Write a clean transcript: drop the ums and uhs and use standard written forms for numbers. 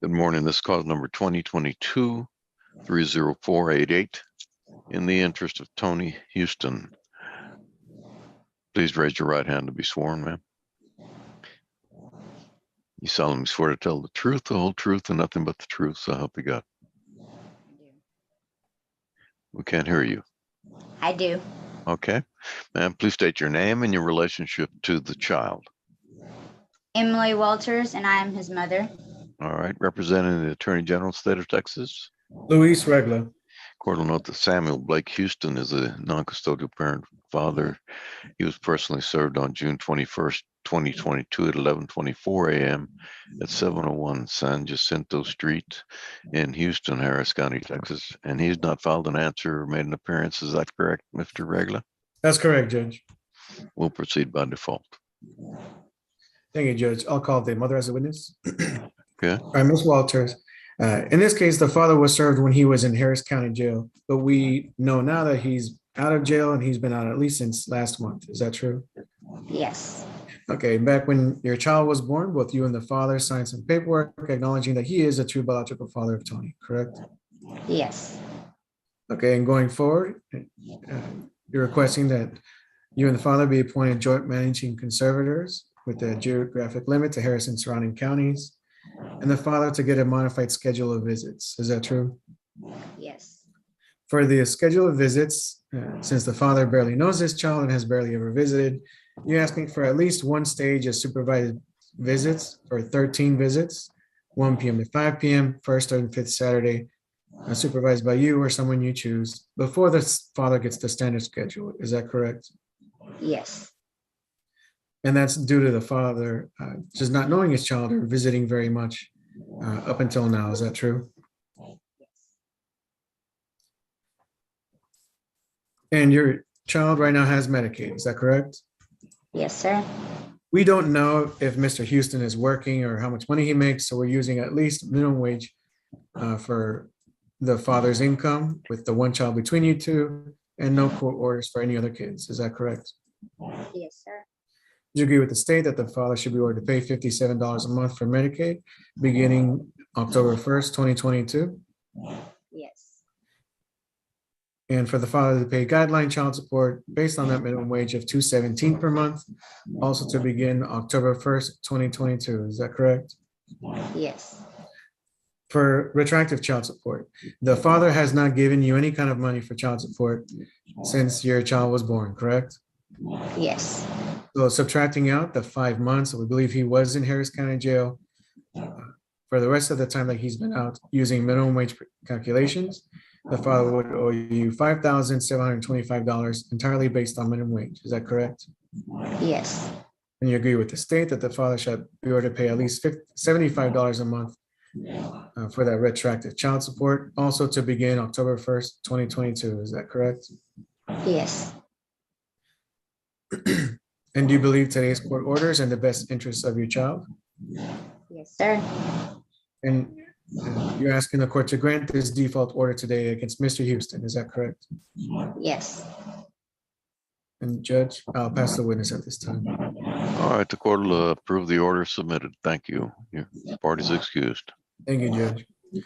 Good morning. This is cause number 2022-30488. In the interest of Tony Houston, please raise your right hand to be sworn, ma'am. You solemnly swear to tell the truth, the whole truth, and nothing but the truth, so help you God. We can't hear you. I do. Okay. Ma'am, please state your name and your relationship to the child. Emily Walters, and I am his mother. All right. Representing the Attorney General, State of Texas. Luis Regla. Court will note that Samuel Blake Houston is a non-custodial parent father. He was personally served on June 21st, 2022 at 11:24 a.m. at 701 San Jacinto Street in Houston, Harris County, Texas. And he's not filed an answer or made an appearance. Is that correct, Mr. Regla? That's correct, Judge. We'll proceed by default. Thank you, Judge. I'll call the mother as a witness. Okay. All right, Ms. Walters. In this case, the father was served when he was in Harris County Jail, but we know now that he's out of jail and he's been out at least since last month. Is that true? Yes. Okay, back when your child was born, both you and the father signed some paperwork acknowledging that he is a true biological father of Tony, correct? Yes. Okay, and going forward, you're requesting that you and the father be appointed joint managing conservators with a geographic limit to Harris and surrounding counties, and the father to get a modified schedule of visits. Is that true? Yes. For the schedule of visits, since the father barely knows this child and has barely ever visited, you're asking for at least one stage of supervised visits for 13 visits, 1 p.m. to 5 p.m., first and fifth Saturday, supervised by you or someone you choose, before the father gets the standard schedule. Is that correct? Yes. And that's due to the father just not knowing his child or visiting very much up until now. Is that true? And your child right now has Medicaid. Is that correct? Yes, sir. We don't know if Mr. Houston is working or how much money he makes, so we're using at least minimum wage for the father's income with the one child between you two and no court orders for any other kids. Is that correct? Yes, sir. Do you agree with the state that the father should be ordered to pay $57 a month for Medicaid beginning October 1st, 2022? Yes. And for the father to pay guideline child support based on that minimum wage of $217 per month, also to begin October 1st, 2022. Is that correct? Yes. For retroactive child support, the father has not given you any kind of money for child support since your child was born, correct? Yes. So subtracting out the 5 months, we believe he was in Harris County Jail for the rest of the time that he's been out using minimum wage calculations, the father would owe you $5,725 entirely based on minimum wage. Is that correct? Yes. And you agree with the state that the father should be ordered to pay at least $75 a month for that retroactive child support, also to begin October 1st, 2022. Is that correct? Yes. And do you believe today's court orders in the best interests of your child? Yes, sir. And you're asking the court to grant this default order today against Mr. Houston. Is that correct? Yes. And Judge, I'll pass the witness at this time. All right. The court will approve the order submitted. Thank you. Your party's excused. Thank you, Judge.